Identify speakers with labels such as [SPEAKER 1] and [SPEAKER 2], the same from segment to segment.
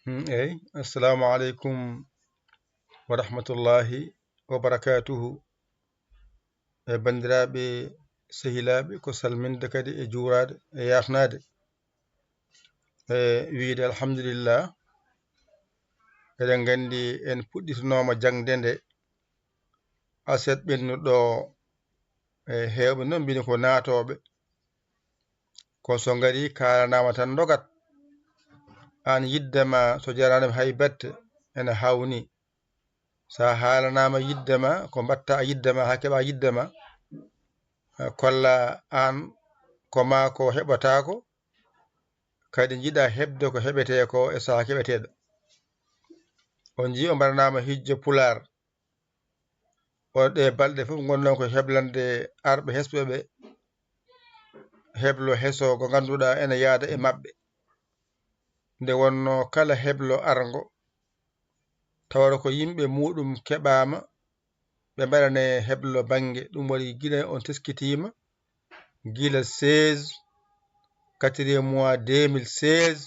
[SPEAKER 1] eyyi assalamu aleykum wa rahmatullahi wa barakatuhu e bandiraɓe sehilaɓe ko salminde kadi e juurade e yafnade e wiide alhamdulillah eɗen gandi en puɗɗitonoma jangde nde aset ɓennuɗo e hewɓe noon mbini ko naatoɓe ko so gari kalanama tan dogat an yiddema so jaranima hay bette ene hawni sa haalanama yiddema ko mbatta yiddema ha keeɓa yiddema kolla an ko ma ko heɓatako kadi jiiɗa hebde ko heɓete ko e saaha keɓeteɗo on jii o mbaɗanama hijjo pular oɗe balɗe fof gonɗon ko heblande arɓe hesɓeɓe heblo heeso ko ganduɗa ene yaada e mabɓe nde wonno kala heblo argo tawra ko yimɓe muɗum keɓama ɓe mbaɗane heblo banggue ɗum waɗi guila on teskitima guila 16 4 mois 2016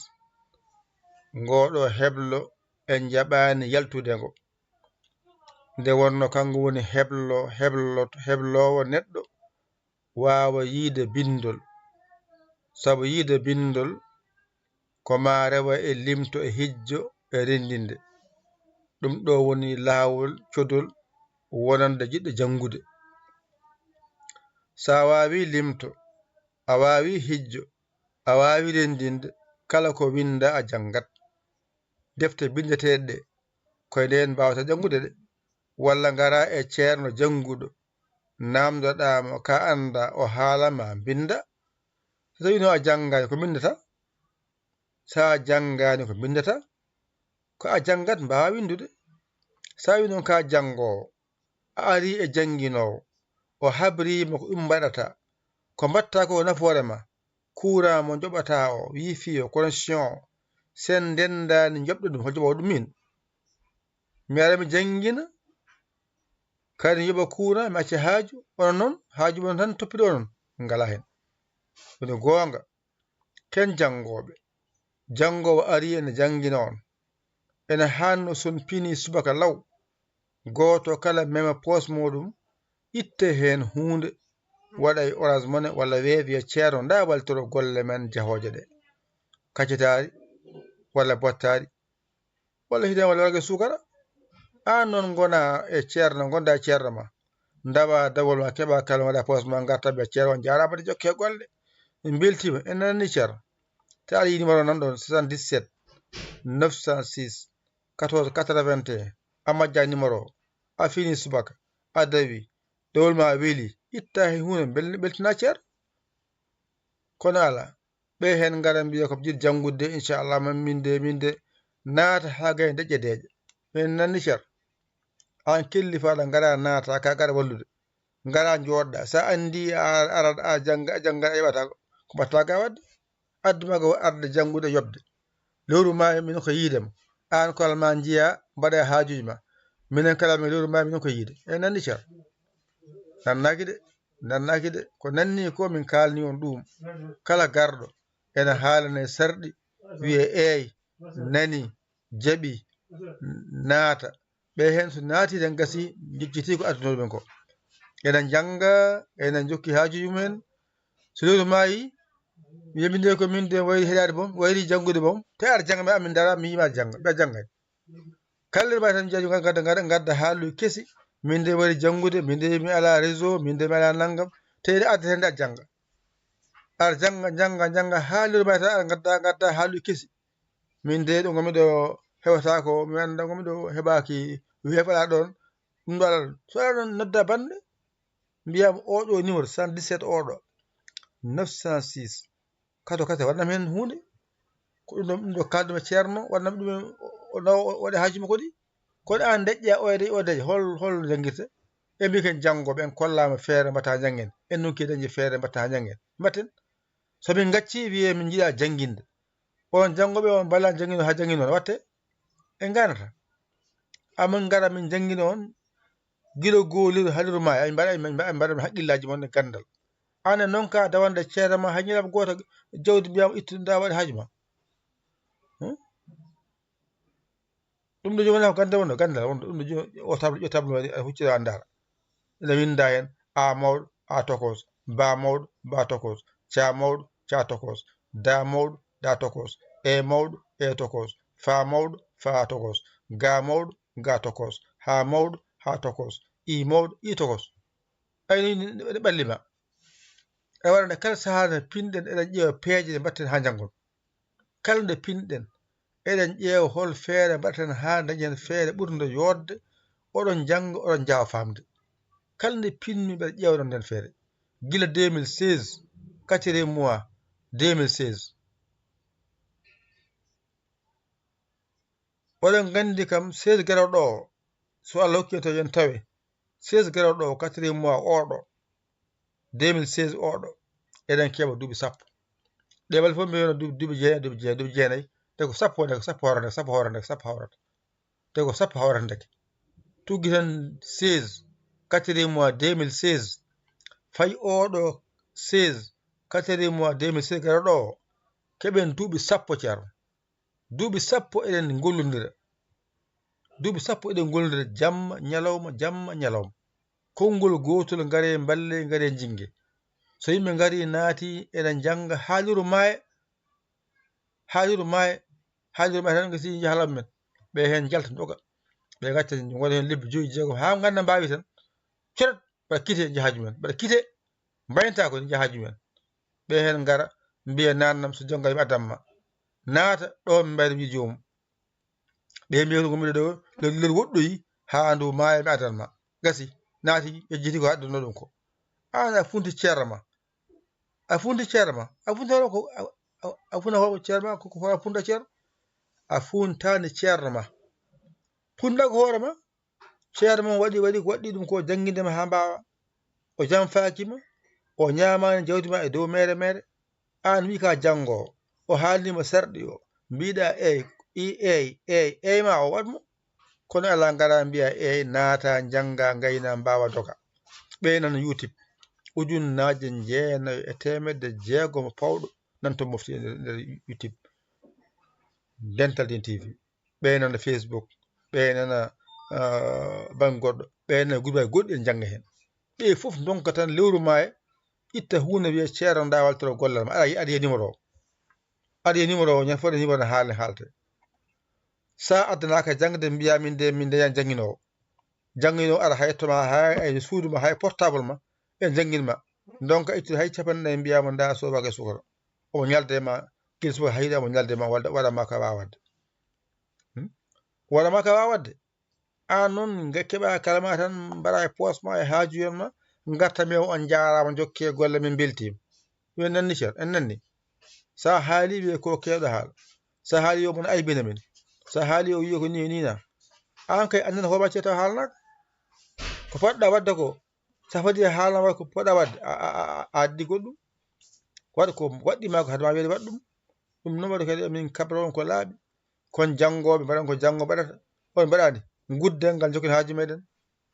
[SPEAKER 1] ngoɗo heblo en jaɓani yaltude ngo nde wonno kanko woni heblowo neɗɗo wawa yiide bindol saabu yiide bindol ko ma rewa e limto e hijjo e rendinde ɗum ɗo woni laawol codol wonande jiɗɗo janngude sa wawi limto a wawi hijjo a wawi rendinde kala ko winda a janggat defte bindeteɗe ɗe koye nden mbawata janngude ɗe walla ngara e ceerno jannguɗo namdoɗama ka anda o haalama binda so tawino a janggani ko bindata sa janggani ko bindata ko a janggat mbawa windude sa wi noon ka jangowo a ari e janguinowo o habrima ko ɗum mbaɗata ko mbatta ko nafoore ma courant mo joɓata o wifi o connexion o sen ndendani joɓɗo ɗum ko joɓowo ɗum min mi ara mi jangguina kadi yoɓa courant mi acca haaju onon noon haaju mon tan toppiɗo onon ngala hen woni gonga ken jangoɓe jangowo ari ene janguina on ene hanno son pini subaka law goto kala mema poos muɗum itte hen hunde waɗa e Orange Money walla weewi e ceerno nda waltoro golle men jahoje ɗe kaccitari walla bottari walla hiɗen walla warga sukara an noon gona e ceerno gonda e ceerno ma dawa dawol ma keeɓa kala waɗa poos ma garta ɓe ceerno on jarama de jokke golle min beltima en nanni ceerno te aɗa yi numéro nan ɗon 77 906 14 81 a majja numéro o a fini subaka a dawi dowol ma weeli itta hen hunde beltina ceerno kono ala ɓe hen gara mbiya ko jiɗi janggude inchallah minde naata ha gay deƴƴe deeƴa min nanni ceerno an kellifaɗo gara naata ka gara wallude gara joɗɗa sa andi a arat a jangga a yeɓata ko mbatta ga wadde adduma ko arde janggude yobde lewru ma min ko yiidema an koral ma jiiya mbaɗa haajuji ma minen kala min lewru ma min ko yiide e nanni ceerno nannaki de ko nanni ko min kalni on ɗum kala garɗo ene haalane sarɗi wiye eey nani jaaɓi naata ɓe hen so naati tan gasi jejjiti ko addunoɗo men ko enen jangga enen jokki haajuji mumen so lewru maayi yimɓe ko min de wayri heɗade boom wayri janggude boom te aɗa jangga mi amin dara mi yima jangga mbiya janggani kala ma tan jeeju gadda haaluji keesi min de wayri janggude min de mi ala réseau min de mi ala naggam te adda hen a jangga aɗa jangga haalirde ma tan aɗa gadda haaluji keesi min de ɗo gomi ɗo hewata ko mi anda gomi ɗo heɓaki weefaɗa ɗon ɗum ɗo alano so ala ɗon nodda bande mbiyam oɗo numéro 77 oɗo 906 kato kate waɗanam hen hunde ko ɗum ɗo kalɗum e ceerno waɗanam ɗum waɗe haaju makko ɗi kono an deƴƴa o deƴa hol jangguirte e mbi ken janggoɓe en kollama feere mbatta janggen en nokki dañde feere mbatta janggen mbatten somin gacci wiye min jiiɗa janguinde on janggoɓe on balla janguino ha janguino no watte en ganata amin gara min janguino on guila goho haliru ma ay mbaɗa haqqillaji moon e gandal an noon ka dawande ceerno ma hay ñalama goto jawdi mbiyama ittu da waɗi haaju ma ɗum ɗo joni ko gande wonno gandal wonno ɗum ɗo joni o table huccira andara ene winda hen a mawɗo a tokos ba mawɗo ba tokos ca mawɗo ca tokos da mawɗo da tokos e mawɗo e tokos fa mawɗo fa tokos ga mawɗo ga tokos ha mawɗo ha tokos I mawɗo I tokos ayni ne ɓallima e waɗande kala saaha nde pinɗen eɗen ƴeewa peeje ɗe mbatten ha janggon kala nde pinɗen eɗen ƴeewa hol feere mbatten ha dañen feere ɓurde yodde oɗon janga oɗon jawa famde kala nde pinmi mbeɗa ƴeewɗon nden feere gila 2016 4e mois 2016 oɗon gandi kam 16 garoɗo o so Allah hokki to yen tawe 16 garoɗo o 4e mois oɗo 2016 oɗo eɗen keɓa duuɓi sappo ɗeɓal fof mbiyono duuɓi jeenayyi te ko sappo hawrata te ko sappo hawrata ndeke tuggi tan 16 4e mois 2016 fayi oɗo 16 4e mois 2016 garoɗo o keɓen duuɓi sappo ceerno duuɓi sappo eɗen gollodira jamma ñalawma konngol gotol ngare balle ngare jingue so yimɓe ngari naati eɗen janga haaliru maaye tan gasi jahalaɓe men ɓe hen jalta doga ɓe gacca gona hen lebbi 5 6 ha ganda mbawi tan coret mbaɗa kite jahaji mumen mbaɗa kite mbayinta ko jahaji mumen ɓe hen ngara mbiya nannam so jonga mi addanma naata ɗo min mbayde wi jomum ɓe mbiya gomiɗo ɗo lel woɗɗoyi ha ndu maaya mi addanma gasi naati yejjiti ko adduno ɗum ko an a funti ceerma a funti homo ceerma ko hono funta ceerno a funtani ceerma funta ko hoorema ceerno mum waɗi ko waɗi ɗum ko jangguindema ha mbawa o janfakima o ñamani jawdi ma e dow mere an wi ka janggowo o haalnima sarɗi o mbiɗa eyyi ma o waɗmo kono ala ngara mbiya eyyi naata jangga gayna mbawa doga ɓeynan YouTube 9,900 pawɗo nanto mofti nder YouTube Dental Din TV ɓeynana Facebook ɓeynana bangoɗɗo ɓeynana gurbaji goɗɗi en jangga hen ɓe foof donka tan lewru maaye itta hunde wiye ceerno da waltoro gollal ma aɗa yiya numéro o ñan foof numéro ne haalte sa addanaka jangde mbiya min de yan janguinowo ara ha yettoma ha e suudu ma hay portable ma en janguinma donka ittude hay 50 mbiyama da sobaka e sukara omo ñalde ma guila subaka hayɗa omo ñalde ma waɗanma ka wawa wadde an noon keeɓa kalama tan mbaɗa e poos ma e hajuyon ma garta mbiya on jarama jokke golle min beltima ɗum en nanni ceerno en nanni sa haali wiye ko kewɗo haal sa haali yo mon aybina min sa haali o wiye ko nina an kay andana hoorema ceerno taw haalanaka ko poɗɗa wadde ko sa faadi haalana ko poɗɗa wadde a addi goɗɗum waɗa ko waɗɗima ko hadema weede waɗ ɗum noon waɗi kadi min kabra on ko laaɓi kon janggoɓe mbaɗan ko janggo mbaɗata on mbaɗani guddel ngal jokken haaju meɗen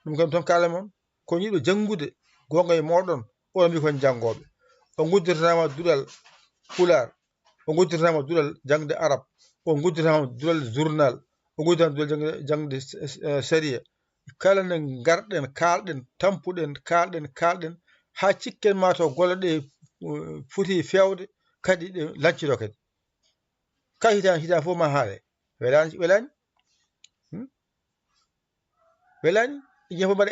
[SPEAKER 1] ɗum kam toon kaala moon kon yiɗo janggude gonga e moɗon oɗon mbi kon janggoɓe o gudditanama duɗal Pulaar o gudditanama duɗal jangde Arab o gudditanama duɗal journal o gudditanama duɗal jangde sériya kala nde garɗen kalɗen tampuɗen kalɗen ha cikken mataw golle ɗe foti fewde kadi ɗe lancciɗo kadi ka hitan fof ma haale welani ƴeew mbaɗa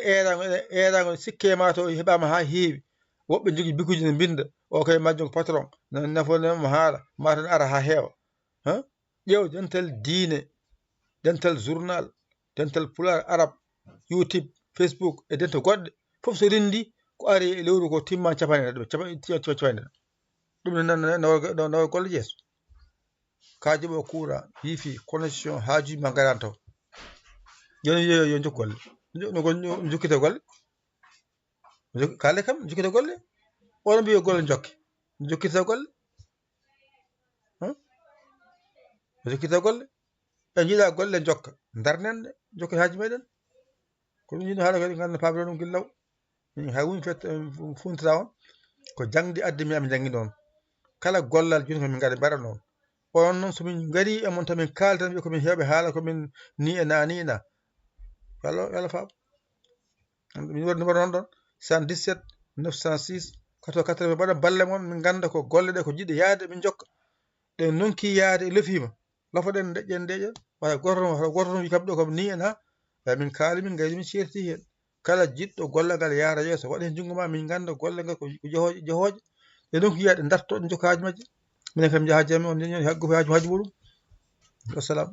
[SPEAKER 1] erago sikke mataw heɓama ha heewi woɓɓe jogui bikuji ne binda o kay majjum ko patron nafonemo haala mataw ara ha heewa ƴeew dental diine dental journal dental Pulaar Arab YouTube Facebook e dental goɗɗe foof so rendi ko ari e lewru ko timma capanɗe ɗum nawa golle jeeso ka jooɓo courant wifi connexion hajuji ma garani taw joni yo jokku golle jokkita golle kalde kam jokkita golle oɗon mbi yo golle jokke jokkita golle e jiiɗa golle jokka darnen ɗe jokken haaju meɗen ko ɗum jiɗno haala kadi ganda pamɗo ɗum guillaw hay hunde funtata on ko jangde addimi amin jangguino on kala gollal joni komin gaari mbaɗa noon on noon somin ngari e mon tamin kaldan ɓe komin heewɓe haala komin ni e na ni na yalla faam min waɗi numéro noon ɗon 77 906 80 mbaɗa balle mon min ganda ko golle ɗe ko jiɗɗe yaade min jokka ɗe nonki yaade lefima lofoɗen deƴƴen waya goto wi kam ɗo kam ni en ha min kaali min gayni min certi hen kala jiɗɗo gollal yaara yeeso waɗa hen jungo ma min ganda golle ngal ko jeehoje ɗe nonki yaade darto ɗe jokka haaju majje minen kam jaaha jaami on haaju muɗum wassalam